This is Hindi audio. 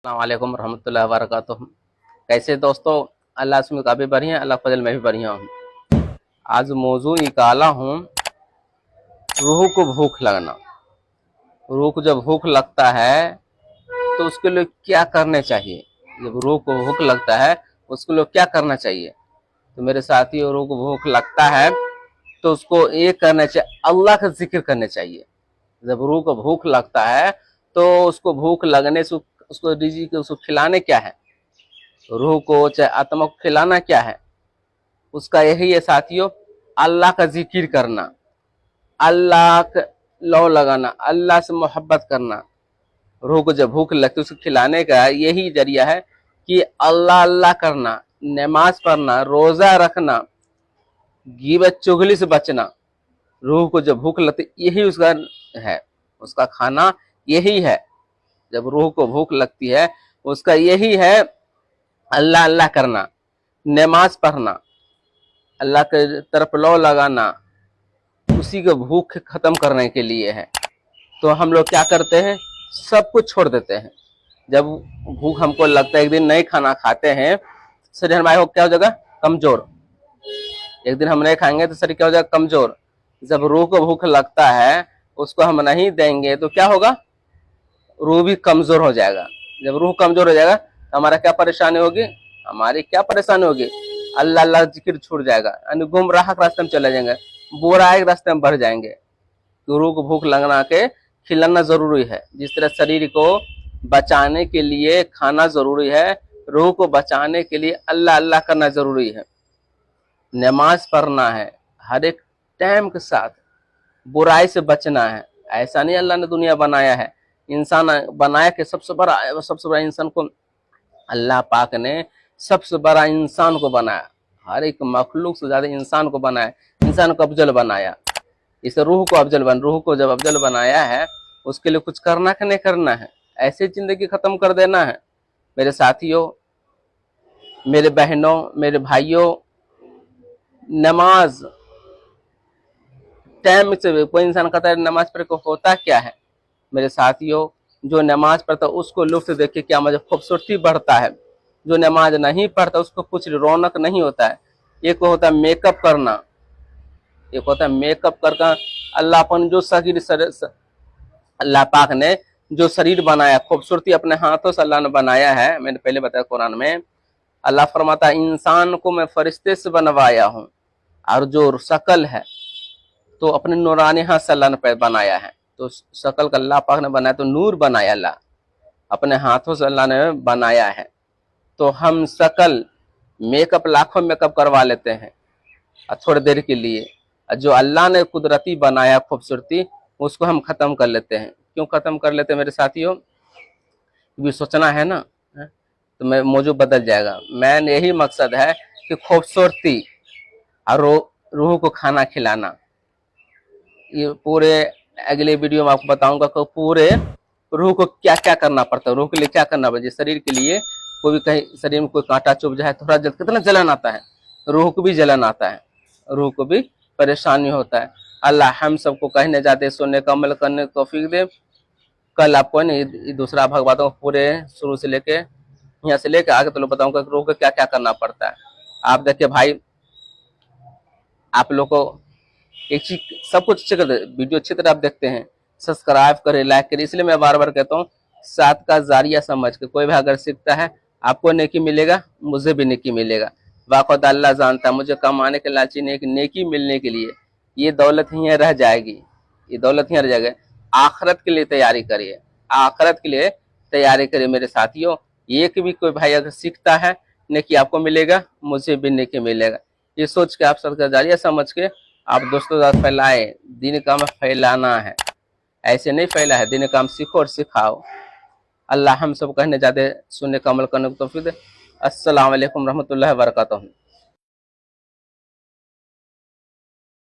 अस्सलामुअलैकुम रहमतुल्लाहि व बरकातुहू। कैसे दोस्तों, अल्लाह से काफ़ी बढ़िया, अल्लाह फजल मैं भी बढ़िया हूँ। आज मौजू निकाला हूँ रूह को भूख लगना। रूह को जब भूख लगता है तो उसके लिए क्या करने चाहिए। जब रूह को भूख लगता है उसके लिए क्या करना चाहिए। तो मेरे साथियों, रूह को भूख लगता है तो उसको ये करना चाहिए, अल्लाह का जिक्र करने चाहिए। जब रूह को भूख लगता है तो उसको भूख लगने से उसको रिज़िक उसको खिलाने क्या है, रूह को चाहे आत्मा को खिलाना क्या है, उसका यही है साथियों, अल्लाह का जिक्र करना, अल्लाह का लौ लगाना, अल्लाह से मोहब्बत करना। रूह को जब भूख लगती है उसको खिलाने का यही जरिया है कि अल्लाह अल्लाह करना, नमाज पढ़ना, रोजा रखना, गिबत चुगली से बचना। रूह को जब भूख लगती यही उसका है, उसका खाना यही है। जब रूह को भूख लगती है उसका यही है अल्लाह अल्लाह करना, नमाज पढ़ना, अल्लाह के तरफ लौ लगाना, उसी को भूख खत्म करने के लिए है। तो हम लोग क्या करते हैं, सब कुछ छोड़ देते हैं। जब भूख हमको लगता है, एक दिन नहीं खाना खाते हैं, शरीर हमारा क्या हो जाएगा, कमजोर। एक दिन हम नहीं खाएंगे तो शरीर क्या हो जाएगा, कमजोर। जब रूह को भूख लगता है उसको हम नहीं देंगे तो क्या होगा, रूह भी कमजोर हो जाएगा। जब रूह कमजोर हो जाएगा तो हमारा क्या परेशानी होगी, हमारी क्या परेशानी होगी, अल्लाह अल्लाह जिक्र छूट जाएगा, यानी गुमराह के रास्ते में चले जाएंगे, बुराई के रास्ते में बढ़ जाएंगे। तो रूह को भूख लगना के खिलाना जरूरी है। जिस तरह शरीर को बचाने के लिए खाना जरूरी है, रूह को बचाने के लिए अल्लाह अल्लाह करना जरूरी है, नमाज पढ़ना है, हर एक टाइम के साथ बुराई से बचना है। ऐसा नहीं अल्लाह ने दुनिया बनाया है, इंसान बनाया कि सबसे बड़ा इंसान को अल्लाह पाक ने सबसे बड़ा इंसान को बनाया, हर एक मखलूक से ज्यादा इंसान को बनाया, इंसान को अफजल बनाया। इस रूह को रूह को जब अफजल बनाया है उसके लिए कुछ करना कि नहीं करना है, ऐसे जिंदगी खत्म कर देना है। मेरे साथियों, मेरे बहनों, मेरे भाइयों, नमाज टाइम से कोई इंसान कहता है नमाज पढ़ के होता क्या है। मेरे साथियों, जो नमाज पढ़ता है उसको लुत्फ देखे क्या मजा, खूबसूरती बढ़ता है। जो नमाज नहीं पढ़ता उसको कुछ रौनक नहीं होता है। एक होता है मेकअप करना, एक होता है मेकअप करके अल्लाह अपन जो शरीर अल्लाह पाक ने जो शरीर बनाया, खूबसूरती अपने हाथों से अल्लाह ने बनाया है। मैंने पहले बताया कुरान में अल्लाह फरमाता है इंसान को मैं फरिश्ते से बनवाया हूँ, और जो शकल है तो अपने नूरानी हाथ से अल्लाह ने बनाया है। तो शकल का अल्लाह पाक ने बनाया, तो नूर बनाया अल्लाह, अपने हाथों से अल्लाह ने बनाया है। तो हम शकल मेकअप लाखों मेकअप करवा लेते हैं थोड़ी देर के लिए, जो अल्लाह ने कुदरती बनाया खूबसूरती उसको हम खत्म कर लेते हैं। क्यों खत्म कर लेते हैं मेरे साथियों, भी सोचना है ना, तो मैं मौजू बदल जाएगा। मैन यही मकसद है कि खूबसूरती और रूह को खाना खिलाना। ये पूरे अगले वीडियो में आपको बताऊंगा कि पूरे रूह को क्या क्या करना पड़ता है, रूह के लिए क्या करना पड़ता है। शरीर के लिए कोई भी कहीं शरीर में कोई कांटा चुभ जाए थोड़ा कितना जलन आता है, रूह को भी जलन आता है, रूह को भी परेशानी होता है। अल्लाह हम सबको कहने जाते सुनने का अमल करने को तौफीक दे। कल आपको दूसरा भाग बताऊँ, पूरे शुरू से लेके यहाँ से लेके आगे तो लोग बताऊंगा रूह को क्या क्या करना पड़ता है। आप देखिए भाई, आप लोग को एक चीज सब कुछ अच्छे कर, वीडियो अच्छी तरह आप देखते हैं, सब्सक्राइब करें, लाइक करें। इसलिए मैं बार बार कहता हूँ साथ का जारिया समझ के कोई भी अगर सीखता है आपको नेकी मिलेगा, मुझे भी नेकी मिलेगा। वाक़द अल्लाह जानता है मुझे कमाने के लालची नेकी मिलने के लिए ये दौलत ही रह जाएगी, ये दौलत ही रह जाएगी। आखिरत के लिए तैयारी करिए, आखिरत के लिए तैयारी करिए मेरे साथियों। एक भी कोई भाई अगर सीखता है नेकी आपको मिलेगा, मुझे भी नेकी मिलेगा। ये सोच के आप सबका जारिया समझ के आप दोस्तों साथ फैलाए, दीन का काम फैलाना है, ऐसे नहीं फैला है, दीन काम सीखो और सिखाओ। अल्लाह हम सब कहने जाते सुनने का अमल करने को तौफीक दे। अस्सलाम वालेकुम रहमतुल्लाहि व बरकातहू।